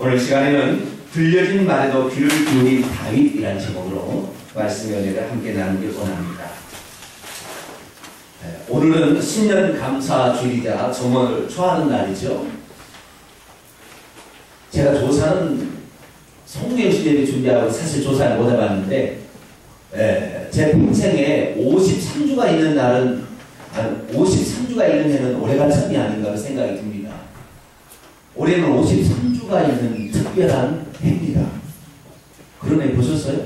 오늘 시간에는 들려진 말에도 귀를 기울인 다윗이라는 제목으로 말씀의 은혜를 함께 나누길 원합니다. 오늘은 신년 감사 주일이자 정월 초하는 날이죠. 제가 조사는 송년시대를 준비하고 사실 조사를 못 해봤는데 제 평생에 53주가 있는 날은 53주가 있는 해는 올해가 처음이 아닌가 생각이 듭니다. 올해는 53주가 있는 특별한 해입니다. 그런 해 보셨어요?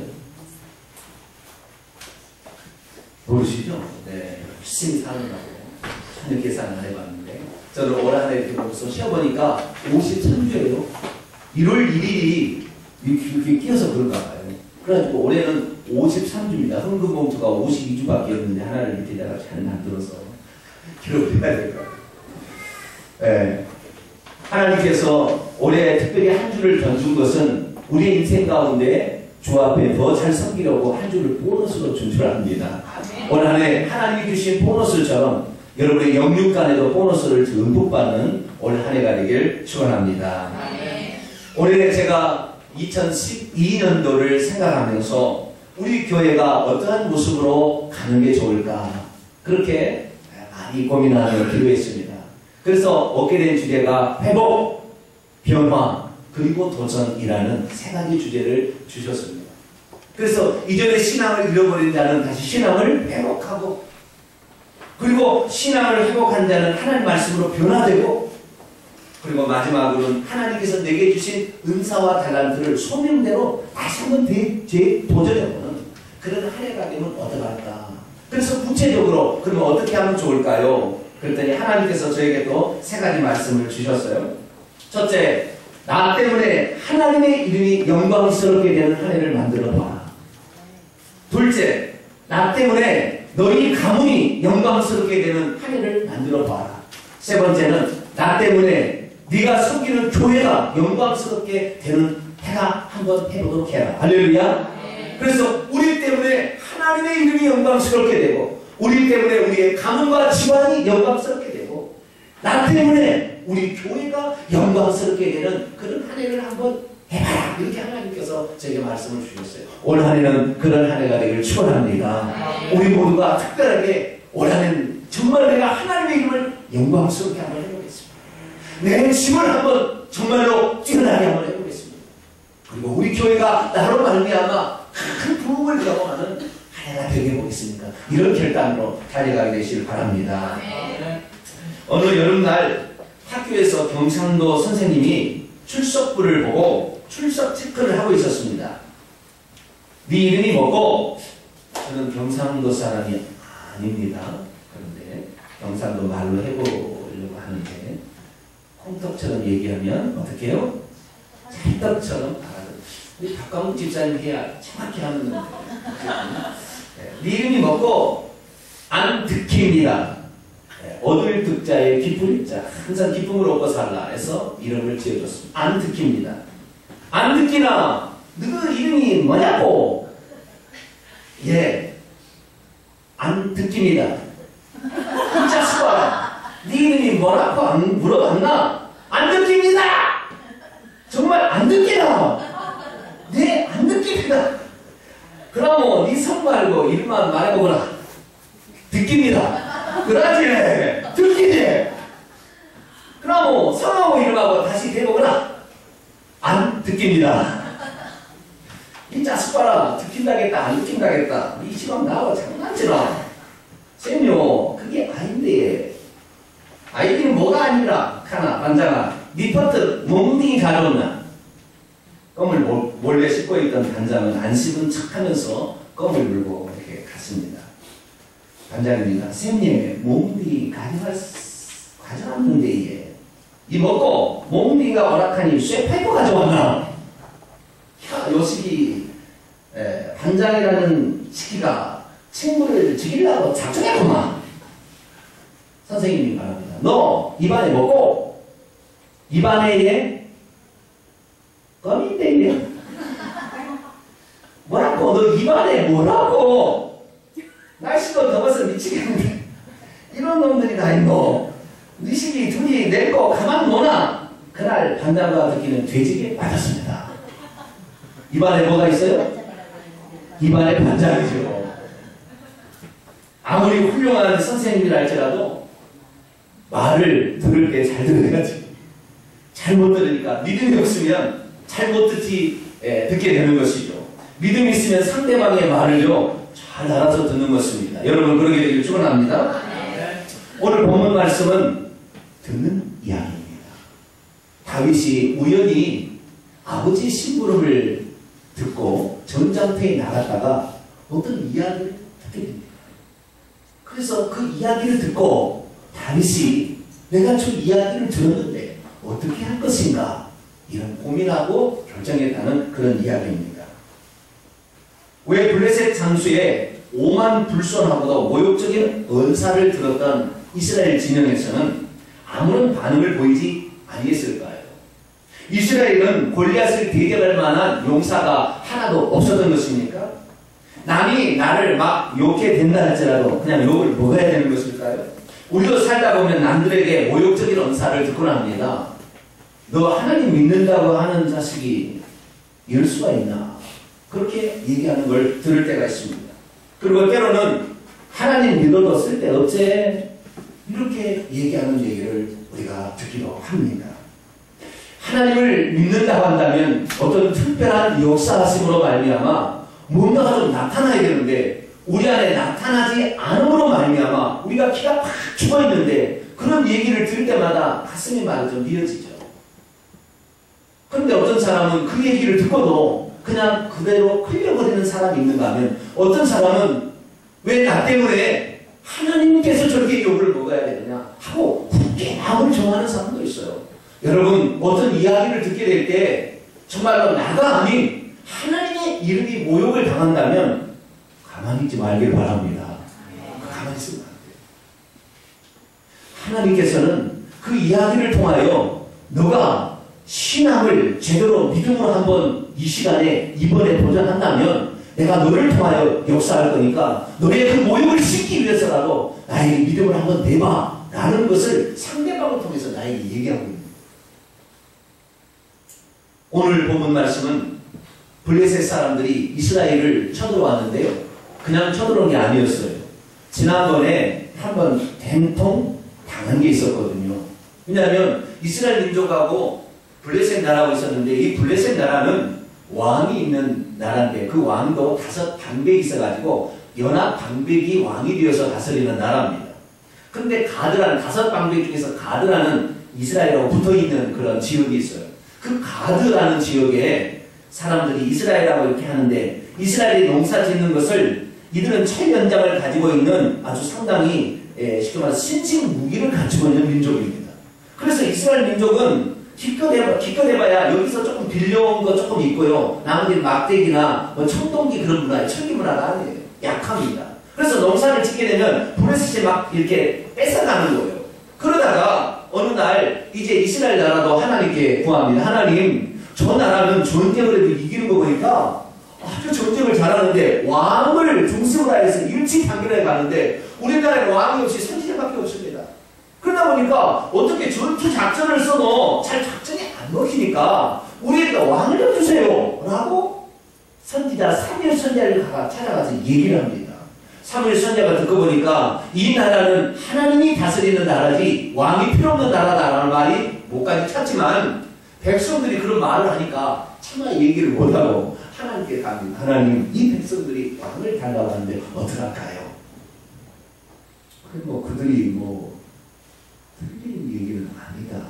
모르시죠? 네, 열심히 사느라고 하늘 계산 안 해봤는데 저는 올 한 해 이렇게 보면서 쉬어보니까 53주예요. 1월 1일이 이렇게 끼어서 그런가 봐요. 그래가지고 올해는 53주입니다. 흥금봉투가 52주밖에 없는데 하나를 밑에다가 잘 만들어서 기록을 해야 될 것 같아요. 하나님께서 올해 특별히 한 주를 던진 것은 우리 인생 가운데 주 앞에 더 잘 섬기려고 한 주를 보너스로 준 줄 압니다. 올 한 해 하나님이 주신 보너스처럼 여러분의 영육간에도 보너스를 듬뿍 받는 올 한 해가 되길 축원합니다. 올해 제가 2012년도를 생각하면서 우리 교회가 어떠한 모습으로 가는 게 좋을까 그렇게 많이 고민하며 기도했습니다. 그래서 얻게 된 주제가 회복, 변화, 그리고 도전이라는 세 가지 주제를 주셨습니다. 그래서 이전에 신앙을 잃어버린 자는 다시 신앙을 회복하고, 그리고 신앙을 회복한 자는 하나님 말씀으로 변화되고, 그리고 마지막으로는 하나님께서 내게 주신 은사와 달란트를 소명대로 다시 한번 도전해보는 그런 한 해가 되면 어떡할까. 그래서 구체적으로 그러면 어떻게 하면 좋을까요? 그랬더니 하나님께서 저에게 또 세 가지 말씀을 주셨어요. 첫째, 나 때문에 하나님의 이름이 영광스럽게 되는 한 해를 만들어 봐. 둘째, 나 때문에 너희 가문이 영광스럽게 되는 한 해를 만들어 봐라. 세 번째는 나 때문에 네가 섬기는 교회가 영광스럽게 되는 해가 한번 해보도록 해라. 할렐루야. 그래서 우리 때문에 하나님의 이름이 영광스럽게 되고, 우리 때문에 우리의 가문과 집안이 영광스럽게 되고, 나 때문에 우리 교회가 영광스럽게 되는 그런 한 해를 한번 해봐라. 이렇게 하나님께서 제게 말씀을 주셨어요. 올 한 해는 그런 한 해가 되기를 축원합니다. 우리 모두가 특별하게 올 한 해는 정말 내가 하나님의 이름을 영광스럽게 한번 해보겠습니다. 내 집을 한번 정말로 뛰어나게 한번 해보겠습니다. 그리고 우리 교회가 나로 말미암아 큰 부흥을 경험하는 한 해가 되게 보겠습니까? 이런 결단으로 달려가게 되시길 바랍니다. 어느 여름날 학교에서 경상도 선생님이 출석부를 보고 출석 체크를 하고 있었습니다. 네 이름이 뭐고? 저는 경상도 사람이 아닙니다. 그런데 경상도 말로 해보려고 하는데 콩떡처럼 얘기하면 어떻게 해요? 찰떡처럼 알아듣. 우리 박광욱 집사님이 정확히 하는 건데. 네 이름이 뭐고? 안득희입니다. 얻을 득자에 기쁠 자, 항상 기쁨을 얻고 살라 해서 이름을 지어줬습니다. 안득희입니다. 안득희나 너 이름이 뭐냐고? 예, 안득희입니다. 이 자식아, 네 이름이 뭐라고 안 물어봤나? 안득희입니다. 정말 안득희다. 네, 안득희입니다. 그럼 네 성 말고 이름만 말해보거라. 듣깁니다. 그러지, 듣기지. 그럼 성하고 이름하고 다시 대보거라. 안 듣깁니다. 이 자식 봐라. 듣긴다겠다, 안 듣긴다겠다. 이 시간 나와 장난치나. 쌤요, 그게 아닌데. 아이디는 뭐가 아니라 카나, 반장아, 니 퍼트 몽둥이 가져온나. 껌을 몰래 씹고 있던 반장은 안 씹은 척하면서 껌을 물고 이렇게 갔습니다. 반장입니다. 쌤님, 몽둥이 가져왔는데 얘. 이 먹고 몽둥이가 허락하니 쇠파이프 가져왔나? 야, 요 시기 반장이라는 시기가 친구를 죽이려고 작정했구만. 선생님이 말합니다. 너 입안에 뭐고? 입안에 얘 껌인데 얘. 뭐라고? 너 입안에 뭐라고? 날씨도 더워서 미치겠는데 이런 놈들이 다 있노. 네 시기 둘이 내 거 가만 놓나? 그날 반장과 듣기는 돼지게 맞았습니다. 입안에 뭐가 있어요? 입안에 반장이죠. 아무리 훌륭한 선생님이라 할지라도 말을 들을 때 잘 들어야지. 잘못 들으니까 믿음이 없으면 잘못 듣게 되는 것이죠. 믿음이 있으면 상대방의 말을요 잘 알아서 듣는 것입니다. 여러분 그러게 되길 축원합니다. 오늘 본문 말씀은 듣는 이야기입니다. 다윗이 우연히 아버지 심부름을 듣고 전장터에 나갔다가 어떤 이야기를 듣게 됩니다. 그래서 그 이야기를 듣고 다윗이 내가 저 이야기를 들었는데 어떻게 할 것인가 이런 고민하고 결정했다는 그런 이야기입니다. 왜 블레셋 장수의 오만 불손하고도 모욕적인 언사를 들었던 이스라엘 진영에서는 아무런 반응을 보이지 아니했을까요? 이스라엘은 골리앗을 대적할 만한 용사가 하나도 없었던 것입니까? 남이 나를 막 욕해 된다 할지라도 그냥 욕을 먹어야 되는 것일까요? 우리도 살다 보면 남들에게 모욕적인 언사를 듣곤 합니다. 너 하나님 믿는다고 하는 자식이 이럴 수가 있나? 그렇게 얘기하는 걸 들을 때가 있습니다. 그리고 때로는 하나님 믿어도 쓸데없지 이렇게 얘기하는 얘기를 우리가 듣기도 합니다. 하나님을 믿는다고 한다면 어떤 특별한 역사하심으로 말미암아 뭔가가 좀 나타나야 되는데 우리 안에 나타나지 않음으로 말미암아 우리가 키가 팍 죽어있는데 그런 얘기를 들을 때마다 가슴이 많이 좀 미어지죠. 그런데 어떤 사람은 그 얘기를 듣고도 그냥 그대로 흘려버리는 사람이 있는가 하면 어떤 사람은 왜 나 때문에 하나님께서 저렇게 욕을 먹어야 되느냐 하고 굳게 마음을 정하는 사람도 있어요. 여러분 어떤 이야기를 듣게 될 때 정말로 나가 아닌 하나님의 이름이 모욕을 당한다면 가만히 있지 말길 바랍니다. 가만히 있으면 안 돼요. 하나님께서는 그 이야기를 통하여 너가 신앙을 제대로 믿음으로 한번 이 시간에 이번에 도전한다면 내가 너를 통하여 역사할 거니까 너의 그 모욕을 씻기 위해서라도 나에게 믿음을 한번 내봐 라는 것을 상대방을 통해서 나에게 얘기하고 있는 거예요. 오늘 본문 말씀은 블레셋 사람들이 이스라엘을 쳐들어왔는데요. 그냥 쳐들어온 게 아니었어요. 지난번에 한번 된통 당한 게 있었거든요. 왜냐하면 이스라엘 민족하고 블레셋 나라가 있었는데 이 블레셋 나라는 왕이 있는 나라인데 그 왕도 5 방백이 있어가지고 연합 방백이 왕이 되어서 다스리는 나라입니다. 근데 가드라는 5 방백 중에서 가드라는 이스라엘하고 붙어있는 그런 지역이 있어요. 그 가드라는 지역에 사람들이 이스라엘하고 이렇게 하는데 이스라엘이 농사 짓는 것을 이들은 철연장을 가지고 있는 아주 상당히 쉽게 말해서 신식 무기를 가지고 있는 민족입니다. 그래서 이스라엘 민족은 기껏 해봐야 여기서 조금 빌려온 거 조금 있고요. 나머지는 막대기나 뭐 청동기 그런 문화, 철기 문화가 아니에요. 약합니다. 그래서 농사를 짓게 되면 블레셋이 막 이렇게 뺏어가는 거예요. 그러다가 어느 날 이제 이스라엘 나라도 하나님께 구합니다. 하나님, 저 나라는 전쟁을 해도 이기는 거 보니까 아주 전쟁을 잘하는데 왕을 중심으로 해서 일치단결해 가는데 우리나라에 왕이 없이 선지자밖에 없습니다. 그러다 보니까 어떻게 전투 작전을 써도 잘 작전이 안 먹히니까 우리에게 왕을 내주세요 라고 선지자 사무엘 선지자를 찾아가서 얘기를 합니다. 사무엘 선지자가 듣고 보니까 이 나라는 하나님이 다스리는 나라지 왕이 필요 없는 나라다라는 말이 뭐까지 찾지만 백성들이 그런 말을 하니까 차마 얘기를 못하고 하나님께 갑니다. 하나님, 이 백성들이 왕을 달라고 하는데 어떡할까요? 뭐 그들이 틀린 얘기는 아니다.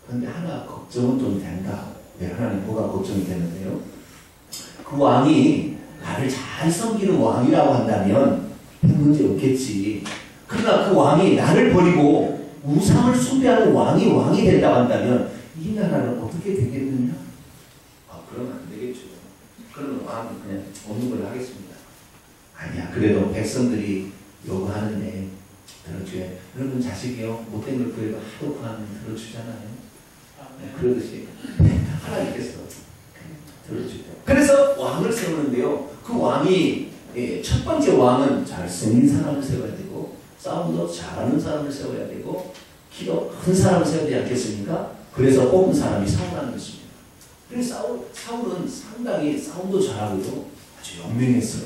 그런데 하나 걱정은 좀 된다. 네, 하나님 뭐가 걱정이 되는데요? 그 왕이 나를 잘 섬기는 왕이라고 한다면 문제 없겠지. 그러나 그 왕이 나를 버리고 우상을 숭배하는 왕이 된다고 한다면 이 나라는 어떻게 되겠느냐? 그러면 안 되겠죠. 그러면 왕은 그냥 없는 걸로 하겠습니다. 아니야. 그래도 백성들이 요구하는데 들어줘야. 여러분 자식이요 못된 걸 구해도 하도 구하면 들어주잖아요. 네, 그러듯이 하나님께서 들어주죠. 그래서 왕을 세우는데요. 그 왕이 첫 번째 왕은 잘생긴 사람을 세워야 되고 싸움도 잘하는 사람을 세워야 되고 키도 큰 사람을 세워야 되지 않겠습니까? 그래서 뽑은 사람이 사울하는 것입니다. 그래서 사울은 상당히 싸움도 잘하고요. 아주 연명했어요.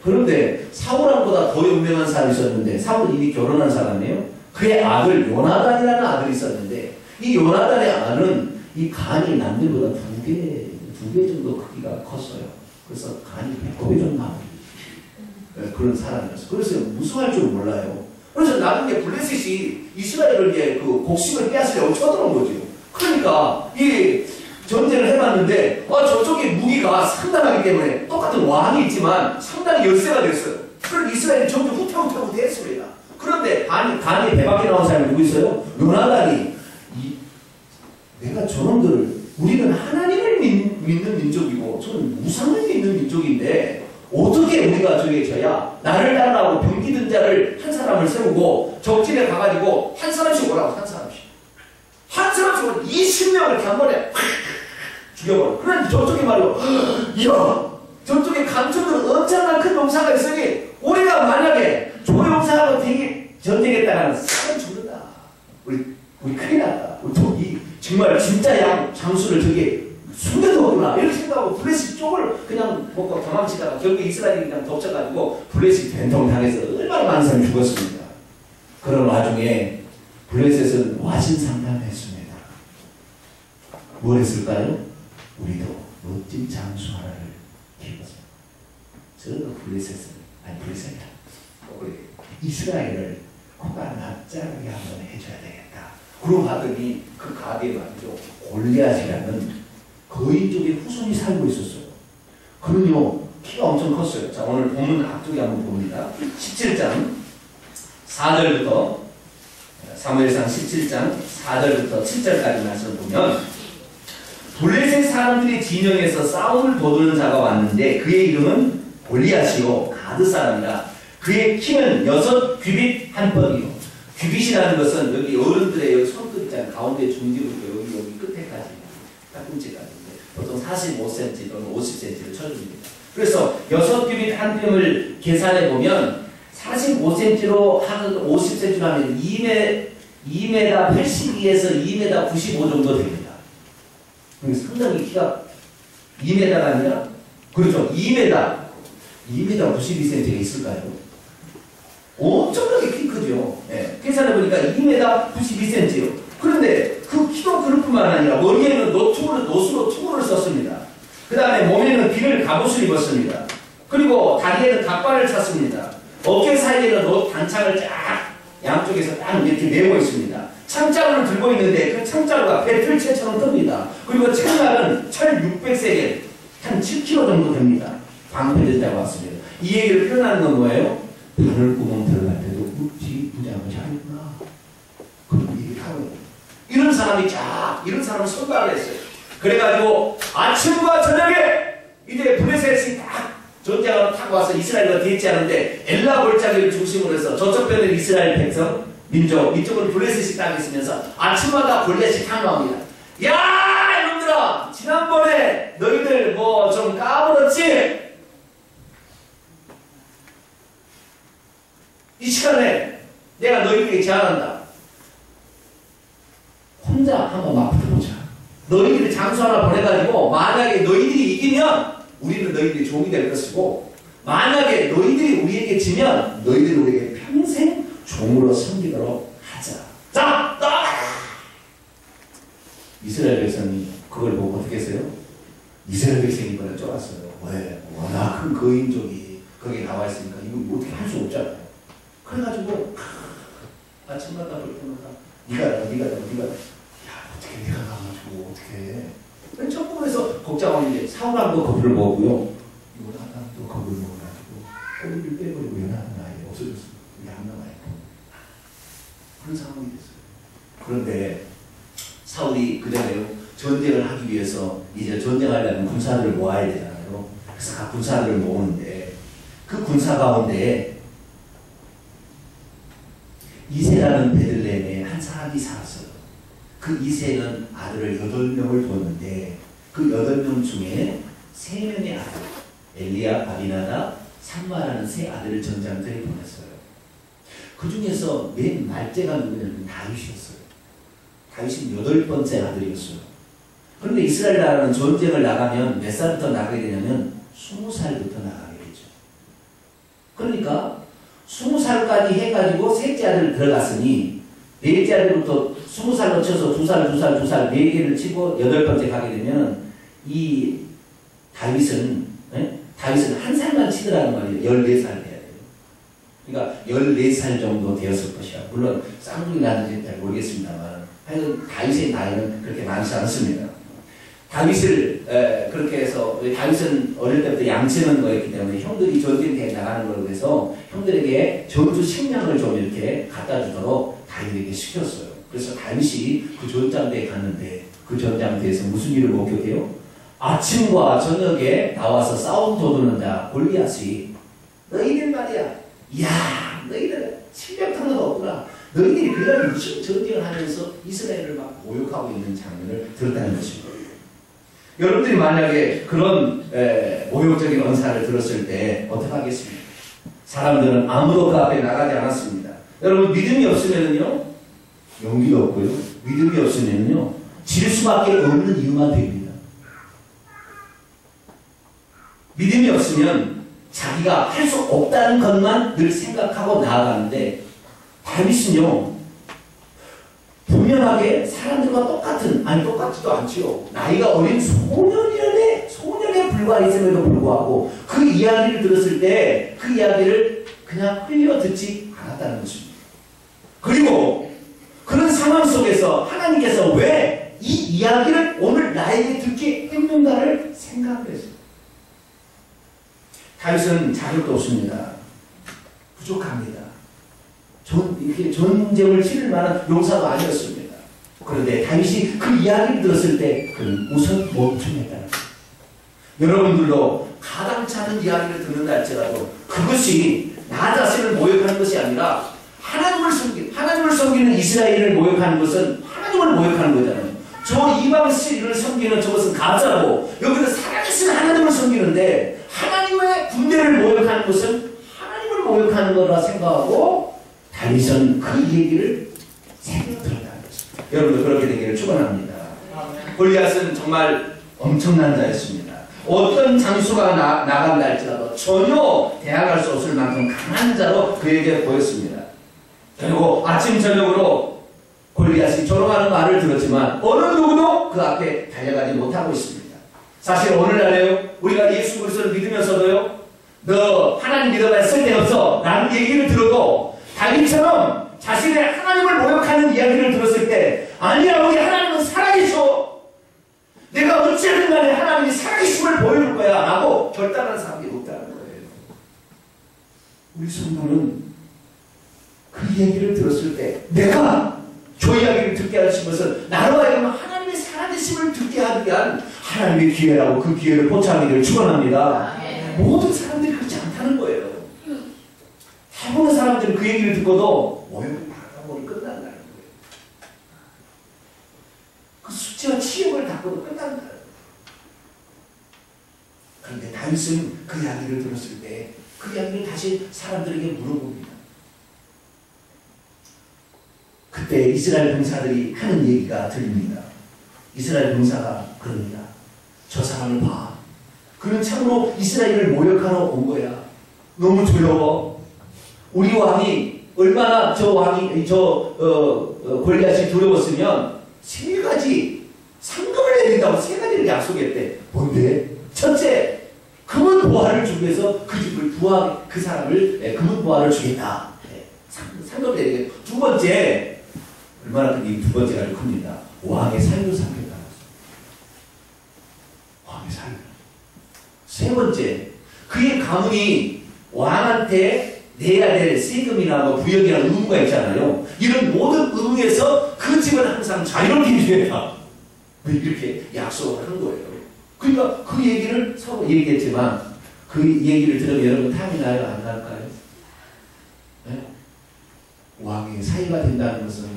그런데 사울보다 더 연명한 사람이 있었는데, 사울은 이미 결혼한 사람이에요. 그의 아들 요나단이라는 아들이 있었는데, 이 요나단의 아들은 이 간이 남들보다 두 배 정도 크기가 컸어요. 그래서 간이 배꼽이 좀 나오고 그런 사람이었어요. 그래서 무서워할 줄 몰라요. 그래서 나중에 블레셋이 이스라엘을 그 곡식을 빼앗으려고 쳐들어온 거죠. 그러니까 이 전쟁을 해봤는데 저쪽에 무기가 상당하기 때문에 똑같은 왕이 있지만 상당히 열세가 됐어요. 그럼 이스라엘이 점점 후퇴하고 됐습니다. 그런데 간이 배 밖에 나온 사람이 누구 있어요? 요나단이 내가 저놈들을, 우리는 하나님을 믿는 민족이고 저는 우상을 믿는 민족인데 어떻게 우리가 저기에 져야 나를 따라하고 병기든 자를 한 사람을 세우고 적진에 가가지고 한 사람씩 오라고, 한 사람씩 20명을 단번에 죽여버려. 그런데 저쪽에 말이요, 이야, 저쪽에 강촌들은 엄청난 큰 용사가 있으니 우리가 만약에 조용사하고 전쟁했다가는 사람 죽는다. 우리 큰일 났다. 우리 정말 진짜 장수를 저기 숨겨두었구나 이렇게 생각하고 블레셋 쪽을 그냥 먹고 도망치다가 결국 이스라엘이 그냥 덮쳐가지고 블레셋 된통당해서 얼마나 많은 사람이 죽었습니다. 그런 와중에 블레셋은 와신상담했습니다. 뭘 했을까요? 우리도 멋진 장수 하나를 키웠습니다. 저 블레셋이다. 우리 이스라엘을 코가 납작하게 한번 해줘야 되겠다. 그러고 하더니 그 가드에 말이죠, 골리앗이라는 거인족의 후손이 살고 있었어요. 그는요, 키가 엄청 컸어요. 자, 오늘 본문 앞쪽에 한번 봅니다. 17장 4절부터, 사무엘상 17장 4절부터 7절까지 말씀을 보면, 블레셋 사람들이 진영에서 싸움을 도두는 자가 왔는데 그의 이름은 골리앗이요 가드 사람이라. 그의 키는 6규빗 한 뼘이요. 규빗이라는 것은 여기 어른들의 여기 손끝 있잖아요. 가운데 중지부터 여기 끝에까지, 팔꿈치까지. 보통 45cm 또는 50cm를 쳐줍니다. 그래서 6규빗 한 뼘을 계산해 보면 45cm로 하는 50cm로 하면 2m 82에서 2m 95 정도 됩니다. 상당히 키가 2m가 아니라, 그렇죠, 2m 92cm가 있을까요? 엄청나게 키 크죠. 네. 계산해보니까 2m 92cm요. 그런데 그 키도 그럴 뿐만 아니라 머리에는 노수로 투구를 썼습니다. 그 다음에 몸에는 비늘 갑옷을 입었습니다. 그리고 다리에는 닭발을 찼습니다. 어깨 사이에는 단창을 쫙 양쪽에서 딱 이렇게 메고 있습니다. 창자루를 들고 있는데 그 창자루가 배틀채처럼 뜹니다. 그리고 철날은 철 600세겔, 한 7kg 정도 됩니다. 방패된다고 왔습니다. 이 얘기를 표현하는 건 뭐예요? 바늘구멍 들어갈 때도 뒤 무장을 잘했구나. 그런 얘기를 하는 거예요. 이런 사람을 선발을 했어요. 그래가지고 아침과 저녁에 이제 블레셋이 딱 전쟁하러 타고 와서 이스라엘과 대치하는데 엘라 골짜기를 중심으로 해서 저쪽 편에 이스라엘 백성, 민족, 이쪽은 블레셋이 딱 있으면서 아침마다 골리앗이 탁 나옵니다. 야, 이놈들아! 지난번에 너희들 뭐 좀 까불었지? 이 시간에 내가 너희에게 제안한다. 혼자 한번 막 붙어보자. 너희들이 장수 하나 보내가지고 만약에 너희들이 이기면 우리는 너희들이 종이 될 것이고, 만약에 너희들이 우리에게 지면 너희들이 우리에게 평생 종으로 섬기도록 하자. 자, 나가라! 이스라엘 백성이 그걸 보고 어떻게 했어요? 이스라엘 백성이 이번에 쫄았어요. 왜? 워낙 큰 거인족이 거기 나와 있으니까 이거 어떻게 할 수 없잖아요. 그래가지고 아침마다 볼 때마다 네가 야, 어떻게 내가 나가지고 어떻게 첫 부분에서 걱정하는데 사울하고 겁을 먹고요. 이거 하나도 겁을 먹어가지고 꼬리를 빼버리고 연하는 아이 없어졌습니다. 우리 안 남아있고 그런 상황이 됐어요. 그런데 사울이 그전에요, 전쟁을 하기 위해서 이제 전쟁하려면 군사들을 모아야 되잖아요. 그래서 각 군사들을 모으는데 그 군사 가운데 이세라는 베들레헴에 한 사람이 살았어요. 그 이세는 아들을 8명을 뒀는데 그 8명 중에 3명의 아들, 엘리야, 아비나답, 삼마라는 3 아들을 전장터에 보냈어요. 그 중에서 맨 말째가 누구냐면 다윗이었어요. 다윗이 8번째 아들이었어요. 그런데 이스라엘 나라는 전쟁을 나가면 몇 살부터 나가게 되냐면 20살부터 나가게 되죠. 그러니까 20살까지 해가지고 셋째 아들 들어갔으니 넷째 아들부터 20살로 쳐서 2살, 4개를 치고 8번째 가게 되면 이 다윗은 한 살만 치더라는 말이에요. 14살 돼야 돼요. 그러니까 14살 정도 되었을 것이야. 물론 쌍둥이 낳는지 잘 모르겠습니다만 하여튼 다윗의 나이는 그렇게 많지 않습니다. 다윗을 그렇게 해서 다윗은 어릴 때부터 양치는 거였기 때문에 형들이 전쟁에 나가는 걸로 해서 형들에게 전투 식량을 좀 이렇게 갖다 주도록 다윗에게 시켰어요. 그래서 다윗이 그 전장대에 갔는데 그 전장대에서 무슨 일을 목격해요? 아침과 저녁에 나와서 싸움 도두는 자 골리앗이 너희들 말이야, 이야 너희들 실력 하나도 없구나. 너희들이 그냥 무슨 전쟁을 하면서 이스라엘을 막 모욕하고 있는 장면을 들었다는 것입니다. 여러분들이 만약에 그런 모욕적인 언사를 들었을 때 어떻게 하겠습니까? 사람들은 아무도 그 앞에 나가지 않았습니다. 여러분 믿음이 없으면요 용기도 없고요. 믿음이 없으면요 질 수밖에 없는 이유만 됩니다. 믿음이 없으면 자기가 할 수 없다는 것만 늘 생각하고 나아가는데 다윗은요 분명하게 사람들과 똑같은, 아니 똑같지도 않지요. 나이가 어린 소년에 불과했음에도 불구하고 그 이야기를 들었을 때 그 이야기를 그냥 흘려 듣지 않았다는 것입니다. 그리고 그런 상황 속에서 하나님께서 왜 이 이야기를 오늘 나에게 듣게 했는가를 생각을 했어요. 다윗은 자격도 없습니다. 부족합니다. 이렇게 전쟁을 치를 만한 용사도 아니었습니다. 그런데 다윗이 그 이야기를 들었을 때 그는 우선 멈춤했다는 거예요. 여러분들도 가당치 않은 이야기를 듣는다 할지라도 그것이 나 자신을 모욕하는 것이 아니라 하나님을 섬기는 이스라엘을 모욕하는 것은 하나님을 모욕하는 거잖아요. 저 이방신을 섬기는 저것은 가짜고 여기는 살아계신 하나님을 섬기는데 하나님의 군대를 모욕하는 것은 하나님을 모욕하는 거라 생각하고 다윗은 그 얘기를 새겨 들었다는 것입니다. 여러분도 그렇게 되기를 축원합니다. 골리앗은 정말 엄청난 자였습니다. 어떤 장수가 나간다 할지라도 전혀 대항할 수 없을 만큼 강한 자로 그에게 보였습니다. 그리고 아침 저녁으로 골리앗이 조롱하는 말을 들었지만 어느 누구도 그 앞에 달려가지 못하고 있습니다. 사실 오늘날에요 우리가 예수 그리스도를 믿으면서도요 너 하나님 믿어봐야 쓸데없어 라는 얘기를 들어도 다윗처럼 자신의 하나님을 모욕하는 이야기를 들었을 때 아니야 우리 하나님은 살아계셔 내가 어찌하든 간에 하나님이 살아계심을 보여줄 거야 라고 결단하는 사람이 없다는 거예요. 우리 성도는 그 얘기를 들었을 때 내가 저 이야기를 듣게 하신 것은 나로 하여금 하나님의 살아계심을 듣게 하기 위한 하나님의 기회라고 그 기회를 포착하기를 축원합니다. 모든 사람들이 그렇지 않다는 거예요. 대부분의 사람들은 그 얘기를 듣고도 모욕을 받아보면 끝난다는 거예요. 그 수치와 치욕을 받고도 끝난다는 거예요. 그런데 다윗은 그 이야기를 들었을 때 그 이야기를 다시 사람들에게 물어봅니다. 그때 이스라엘 병사들이 하는 얘기가 들립니다. 이스라엘 병사가 그럽니다. 저 사람을 봐. 그는 참으로 이스라엘을 모욕하러 온 거야. 너무 두려워. 우리 왕이 얼마나 골리앗이 두려웠으면 3가지 상금을 내린다고 3가지를 약속했대. 뭔데? 첫째, 금은 보화를 주기 위해서 그 사람을 금은 보화를 주겠다. 상금을 내리겠다. 두 번째, 얼마나 이 두 번째가 아주 큽니다. 왕의 살도 삼겠다. 왕의 살도. 세 번째, 그의 가문이 왕한테 내야 될 세금이나 뭐 부역이나 의무가 있잖아요. 이런 모든 의무에서 그 집은 항상 자유롭게 해주겠다. 이렇게 약속을 한 거예요. 그러니까 그 얘기를 서로 얘기했지만 그 얘기를 들으면 여러분 탐이 나요? 안 날까요? 네? 왕의 사이가 된다는 것은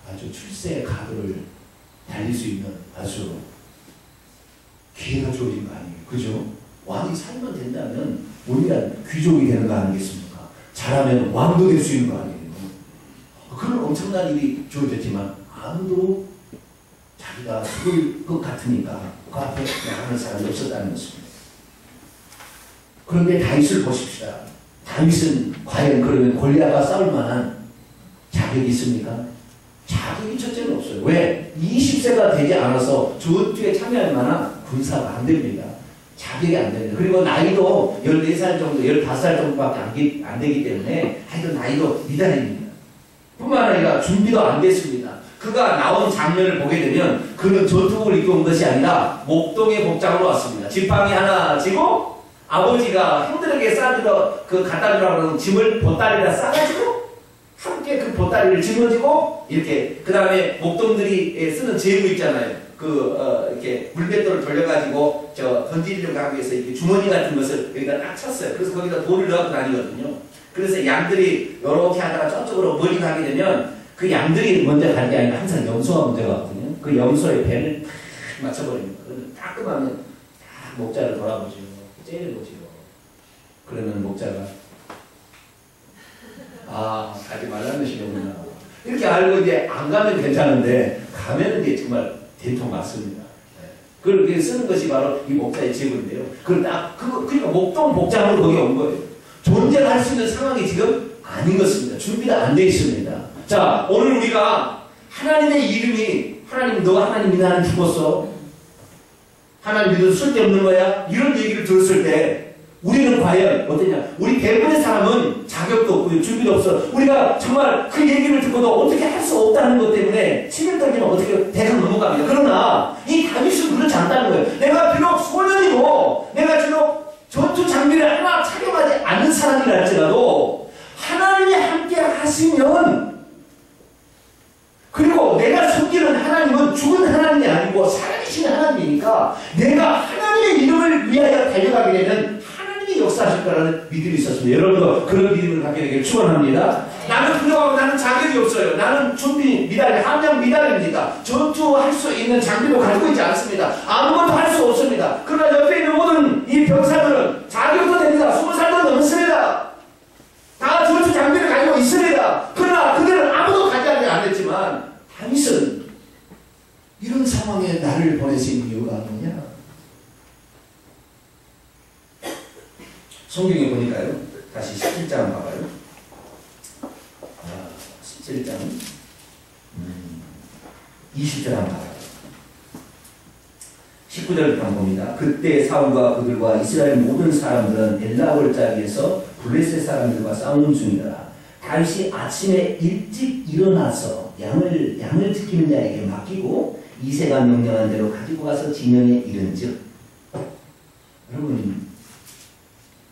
아주 출세의 가도를 달릴 수 있는 아주 기회가 주어진 거 아니에요. 그죠? 왕이 살면 된다면 우리가 귀족이 되는 거 아니겠습니까? 잘하면 왕도 될 수 있는 거 아니에요. 그런 엄청난 일이 주어졌지만 아무도 자기가 죽을 것 같으니까 그 앞에 나가는 사람이 없었다는 것입니다. 그런데 다윗을 보십시다. 다윗은 과연 그러면 골리앗과 싸울 만한 자격이 있습니까? 자격이 첫째는 없어요. 왜? 20세가 되지 않아서 전투에 참여할 만한 군사가 안 됩니다. 자격이 안 됩니다. 그리고 나이도 14살 정도, 15살 정도밖에 안 되기 때문에 하여튼 나이도 미달입니다. 뿐만 아니라 준비도 안 됐습니다. 그가 나온 장면을 보게 되면 그는 전투복을 입고 온 것이 아니라 목동의 복장으로 왔습니다. 지팡이 하나 지고 아버지가 형들에게 싸주러 갖다 주라고 하는 짐을 보따리에다 싸가지고 함께 그 보따리를 짊어지고 이렇게 그 다음에 목동들이 쓰는 제구 있잖아요. 이렇게 물맷돌을 돌려가지고 던지려고 하기 위해서 이렇게 주머니 같은 것을 여기다 딱 쳤어요. 그래서 거기다 돌을 넣고 다니거든요. 그래서 양들이 이렇게 하다가 저쪽으로 멀리 가게 되면 그 양들이 먼저 가는 게 아니라 항상 염소가 먼저 가거든요. 그 염소의 배를 탁 맞춰버립니다. 그러면 따끔하면 딱 목자를 돌아보죠. 째려보죠. 그러면 목자가 가지 말라는 식이구나. 이렇게 알고 이제 안 가면 괜찮은데 가면 이게 정말 대통 맞습니다. 그렇게 쓰는 것이 바로 이 목자의 제구인데요. 그러니까 목동 복장으로 거기 온 거예요. 존재를 할 수 있는 상황이 지금 아닌 것입니다. 준비가 안 되어 있습니다. 자, 오늘 우리가 하나님의 이름이 하나님 너가 하나님이나 하나님 죽었어. 하나님 믿어도 쓸데없는 거야. 이런 얘기를 들었을 때 우리는 과연 어떠냐? 우리 대부분의 사람은 자격도 없고 준비도 없어. 우리가 정말 그 얘기를 듣고도 어떻게 할 수 없다는 것 때문에 치명적이면 어떻게 대강 넘어갑니다. 그러나 이 다윗은 그렇지 않다는 거예요. 내가 비록 소년이고 내가 비록 전투 장비를 하나 착용하지 않는 사람이라 할지라도 하나님이 함께 하시면 그리고 내가 섬기는 하나님은 죽은 하나님이 아니고 살아계신 하나님이니까 내가 하나님의 이름을 위하여 달려가게 되면 하나님이 역사하실 거라는 믿음이 있었습니다. 여러분도 그런 믿음을 갖게 되길 축원합니다. 나는 부족하고 나는 자격이 없어요. 나는 준비 미달, 함량 미달입니다. 전투할 수 있는 장비도 가지고 있지 않습니다. 아무것도 할 수 없습니다. 그러나 옆에 있는 모든 이 병사들은 자격도 됩니다. 20살도 넘습니다. 다 전투 장비를 가지고 있습니다. 그러나 그들은 아무도 가져가지 않았지만 다윗은 이런 상황에 나를 보내신 이유가 뭐냐? 성경에 보니까요. 다시 17장 봐봐요. 17장 20절 한번 봐봐요. 19절부터 한번 봅니다. 그때 사울과 그들과 이스라엘 모든 사람들은 엘라 골짜기에서 블레셋 사람들과 싸우는 중이더라. 다윗이 아침에 일찍 일어나서 양을 지키는 자에게 맡기고 이새가 명령한 대로 가지고 가서 진영에 이른즉. 여러분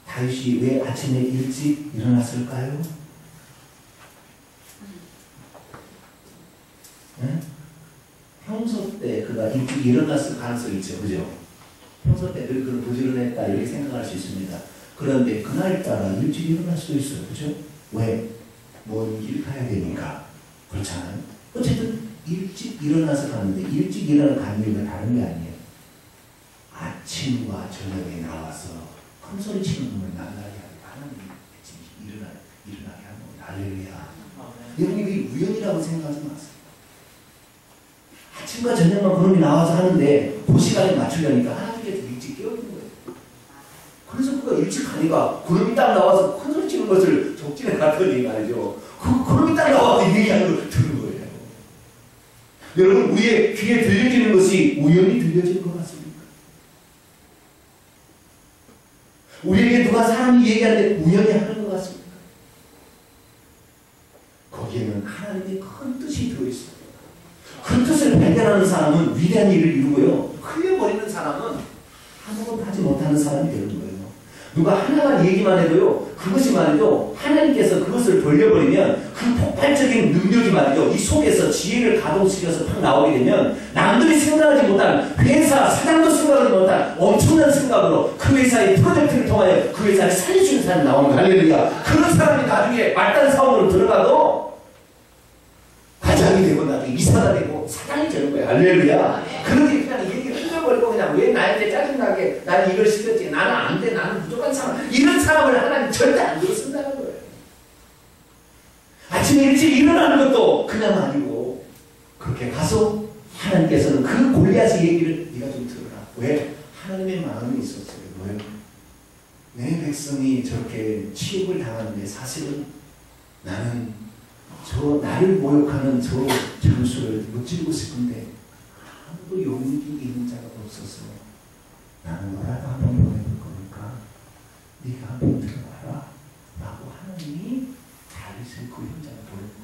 다윗이 왜 아침에 일찍 일어났을까요? 네? 평소 때 그가 일찍 일어났을 가능성이 있죠. 그죠? 평소 때 늘 그런 부지런했다 이렇게 생각할 수 있습니다. 그런데 그날따라 일찍 일어날 수도 있어요. 그죠? 왜? 먼 길 가야 되니까. 그렇잖아요. 어쨌든 일찍 일어나서 가는데 일찍 일어나는 감리가 다른 게 아니에요. 아침과 저녁에 나와서 큰소리 치는 놈을 날라게 하고 하나님 일어나게 하는 거예요. 할렐루야. 여러분 이게 우연이라고 생각하지 마세요. 아침과 저녁만 그놈이 나와서 하는데 그 시간에 맞추려니까 하나님께서 일찍 깨우는 거예요. 그래서 그가 일찍 가니까 그놈이 딱 나와서 큰소리 치는 것을 적진에 갔더니 말이죠. 그놈이 딱 나와서 얘기하는 걸 들은 거예요. 여러분 우리의 귀에 들려지는 것이 우연히 들려지는 것 같습니다. 우리에게 누가 사람이 얘기하는데 우연히 하는 것 같습니다. 거기에는 하나님의 큰 뜻이 들어있어요. 그 뜻을 발견하는 사람은 위대한 일을 이루고요. 흘려버리는 사람은 아무것도 하지 못하는 사람이 되는 거예요. 누가 하나만 얘기만 해도요. 그것이 말이죠. 하나님께서 그것을 돌려버리면 그 폭발적인 능력이 말이죠. 이 속에서 지혜를 가동시켜서 팍 나오게 되면 남들이 생각하지 못한 회사 사장도 생각하지 못한 엄청난 생각으로 그 회사의 프로젝트를 통하여 그 회사를 살려주는 사람이 나오는 거예요. 할렐루야. 그런 사람이 나중에 말단 사원으로 들어가도 과장이 되고 나중에 이사가 되고 사장이 되는 거예요. 할렐루야. 그렇게 그냥 얘기를 흘려버리고 그냥 왜 나한테 짜증나게 나는 이걸 시켰지 나는 안 돼 나는 부족한 사람 이런 사람을 하나님 절대 안 들어쓴다는 거예요. 아침에 일찍 일어나는 것도 그냥 아니고 그렇게 가서 하나님께서는 그 골리앗의 얘기를 네가 좀 들어라. 왜? 하나님의 마음이 있었어요. 왜? 내 백성이 저렇게 취업을 당하는데 사실은 나는 나를 모욕하는 저 장수를 무찌르고 싶은데 아무도 용기 있는 자가 없어서 나는 너라도 한번 보내볼 거니까 네가 한번 들어봐라 라고 하나님이 다윗을 그 현장에 보내고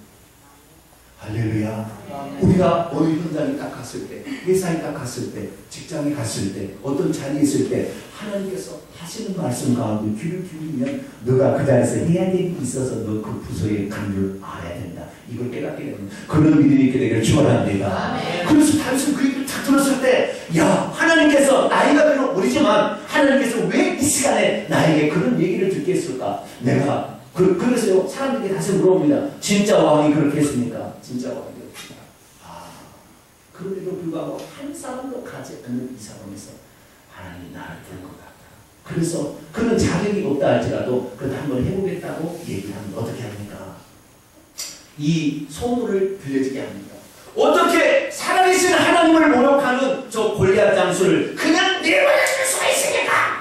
할렐루야. 우리가 어느 현장에 딱 갔을 때, 회사에 딱 갔을 때, 직장에 갔을 때, 어떤 자리에 있을 때 하나님께서 하시는 말씀 가운데 귀를 기울이면 너가 그 자리에서 해야 될 일이 있어서 너 그 부서에 간 줄 알아야 된다. 이걸 깨닫게 되면 그런 믿음이 있게 되기를 축원합니다. 그래서 다윗은 그 얘기를 딱 들었을 때 야, 하나님께서 나이가 비록 어리지만 하나님께서 왜 이 시간에 나에게 그런 얘기를 듣게 했을까? 내가 그래서요, 사람들이 다시 물어봅니다. 진짜 왕이 그렇게 했습니까? 진짜 왕이 그렇습니다. 그럼에도 불구하고 한 사람도 가지 않는 이 상황에서 하나님이 나를 부른 것 같다. 그래서 그런 자격이 없다 할지라도 그래도 한번 해보겠다고 얘기를 하면 어떻게 합니까? 이 소문을 들려지게 합니다. 어떻게 살아계신 하나님을 모욕하는 저 골리앗 장수를 그냥 내버려둘 수가 있습니까?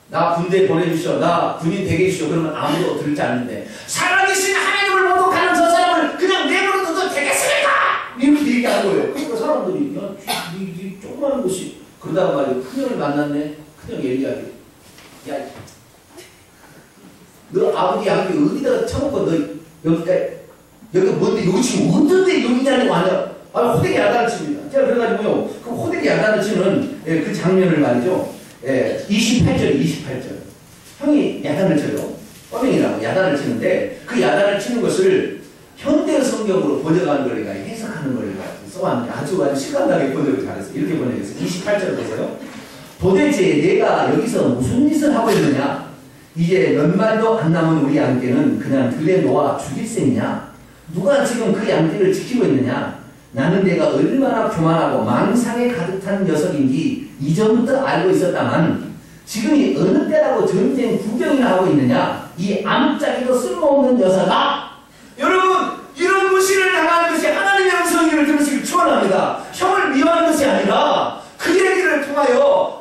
나 군대 보내주시오. 나 군인 되게 해주시오. 그러면 아무도 들지 않는데 살아계신 하나님을 모독하는 저 사람을 그냥 내버려둬도 되겠습니까? 이렇게 얘기하는 거예요. 그러니까 사람들이 야, 이 조그마한 곳이 그러다가 말이야 큰형을 만났네. 큰형 얘기하기 야, 너 아버지 양이 어디다가 쳐놓고 너 여기가 뭔데 여기 지금 어떤데 여기냐고 하냐. 호되게 야단을 칩니다. 제가 그래가지고요 그 호되게 야단을 치는 그 장면을 말이죠. 28절. 형이 야단을 쳐요. 뻔명이라고 야단을 치는데 그 야단을 치는 것을 현대 성경으로 번역하는 걸 해석하는 걸 써왔는데 아주 시간나게 번역을 잘했어요. 이렇게 번역했어요. 28절 보세요. 도대체 내가 여기서 무슨 짓을 하고 있느냐? 이제 몇 마리도 안 남은 우리 양떼는 그냥 들에 놓아 죽일 셈이냐? 누가 지금 그 양떼를 지키고 있느냐? 나는 내가 얼마나 교만하고 망상에 가득 찬 녀석인지 이전부터 알고 있었다만 지금이 어느 때라고 전쟁 구경이나 하고 있느냐? 이 아무짝에도 쓸모없는 녀석아! 여러분, 이런 무시를 당하는 것이 하나님의 음성을 들으시길 축원합니다. 형을 미워하는 것이 아니라 그 얘기를 통하여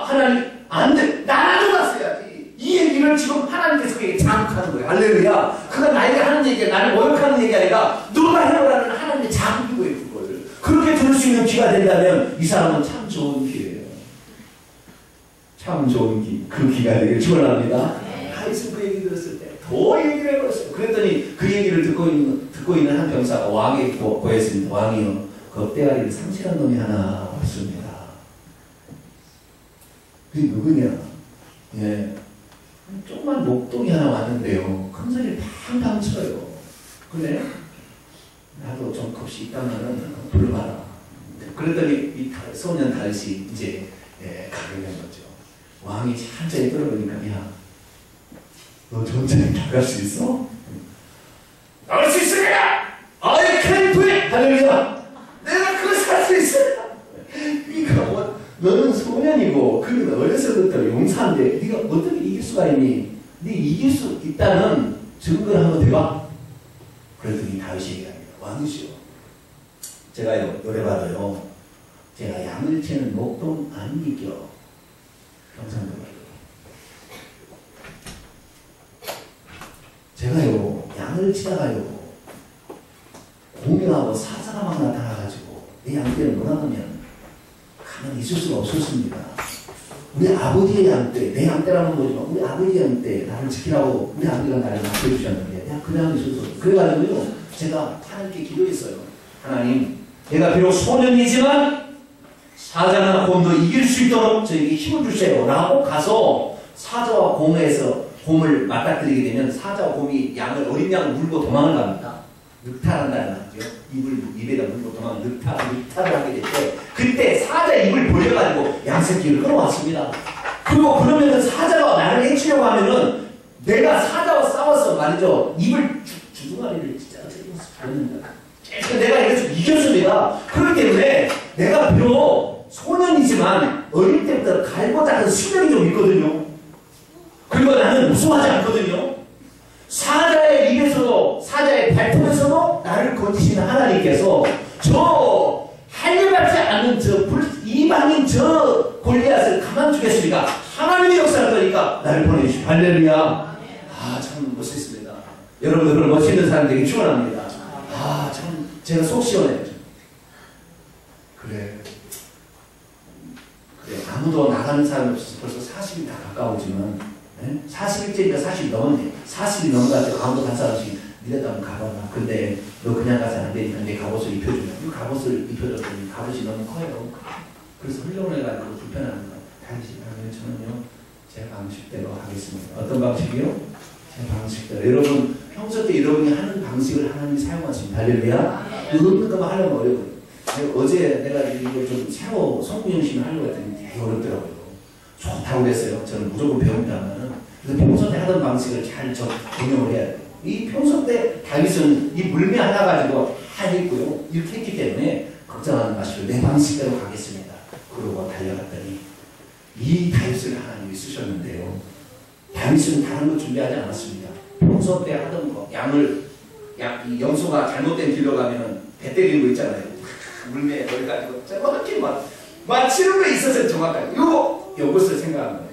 하나님 안 돼. 나라도 갔어야지. 이 얘기를 지금 하나님께서 그에게 자극하는 거예요. 할렐루야. 그건 나에게 하는 얘기야. 나를 모욕하는 얘기 아니라 너가 해오라는 하나님의 자극인 거예요. 그걸. 그렇게 들을 수 있는 귀가 된다면 이 사람은 참 좋은 귀예요. 참 좋은 귀. 그 귀가 되길 축원합니다. 다윗은 그 얘기 들었을 때 더 얘기를 해버렸어요. 그랬더니 그 얘기를 듣고 있는 한 병사가 왕에게 고했습니다. 왕이요, 겁대가리를 상실한 놈이 하나 왔습니다. 그게 누구냐? 예, 조그만 목동이 하나 왔는데요. 큰 소리를 팡팡 쳐요. 그래? 나도 좀 컵이 있다면은 불러봐라. 그랬더니 이 소년 다윗이 이제 가게 된 거죠. 왕이 천천히 끌어보니까 야, 너 전쟁에 나갈 수 있어? 나갈 수 있으니까! I can do it! 할렐루야! 내가 그것을 할 수 있어! 그러니까 너는 소년이고 그는 어려서부터 용사인데 네가 어떻게 이길 수가 있니? 네 이길 수 있다는 증거를 한번 대봐. 그랬더니 다윗이 얘기합니다. 왕이시여, 제가요 노래봐도요 제가 양을 치는 목동 안 이겨. 경상도 말로 제가요 양을 치다가요 공명하고 사자가 막 나타나가지고 내 양떼를 놀아보면 가만히 있을 수가 없었습니다. 우리 아버지의 양떼, 내 양떼라는 거지만 우리 아버지의 양떼 나를 지키라고 우리 아버지가 나를 맡겨주셨는데 내가 그 양이 있어서 그래가지고요 제가 하나님께 기도했어요. 하나님, 내가 비록 소년이지만 사자나 곰도 이길 수 있도록 저에게 힘을 주세요 라고 가서 사자와 곰에서 곰을 맞닥뜨리게 되면 사자와 곰이 어린 양을 물고 도망을 갑니다. 늑탈한다는 말이죠. 입에다 물고 늑탈을 하게 될 때 그때 사자의 입을 벌려가지고 양새끼를 끌어왔습니다. 그리고 그러면은 사자가 나를 해치려고 하면은 내가 사자와 싸워서 말이죠. 입을 주둥아리를 진짜 가르는다. 내가 이래서 이겼습니다. 그렇기 때문에 내가 비록 소년이지만 어릴 때부터 갈고 닦은 수명이 좀 있거든요. 그리고 나는 우승하지 않거든요. 사자의 입에서도 사자의 발톱에서도 나를 건지시는 하나님께서 저 할례받지 않은 이방인 저 골리앗을 가만두겠습니까? 하나님의 역사를 하니까 나를 보내주시오. 할렐루야. 아, 참 멋있습니다. 여러분들 멋있는 사람 되게 축원합니다. 아, 참 제가 속 시원해요. 그래, 아무도 나가는 사람이 없어서 벌써 40이 다 가까워지면, 40일째니까 40이 넘었네. 40이 넘어가지고 아무도 간 사람씩 니네도 한번 가봐라. 근데 너 그냥 가서 안 되니까 내 갑옷을 입혀주면, 이 갑옷을 입혀줬더니 갑옷이 너무 커요. 그래서 흘러내가지고 불편합니다. 당신은 저는요, 제 방식대로 하겠습니다. 어떤 방식이요? 제 방식대로. 여러분, 평소 때 여러분이 하는 방식을 하나님이 사용하십니다. 할렐루야. 없는 것만 하려면 어려워요. 어제 내가 이걸 좀 새로 성공연심을 하려고 했더니 되게 어렵더라고요. 좋다고 그랬어요. 저는 무조건 배운다면. 그래서 평소 때 하던 방식을 잘 적용을 해야 돼요. 이 평소 때 다윗은 이 물매 하나 가지고 다 했고요. 이렇게 했기 때문에 걱정하지 마시고 내 방식대로 가겠습니다. 그러고 달려갔더니 이 다윗을 하나님이 쓰셨는데요. 다윗은 다른 거 준비하지 않았습니다. 평소 때 하던 거, 이 염소가 잘못된 길로 가면은 배 때리는 거 있잖아요. 물매에 넣어가지고 정확히 맞추는 거 있어서 정확하게 요것을 생각한 거예요.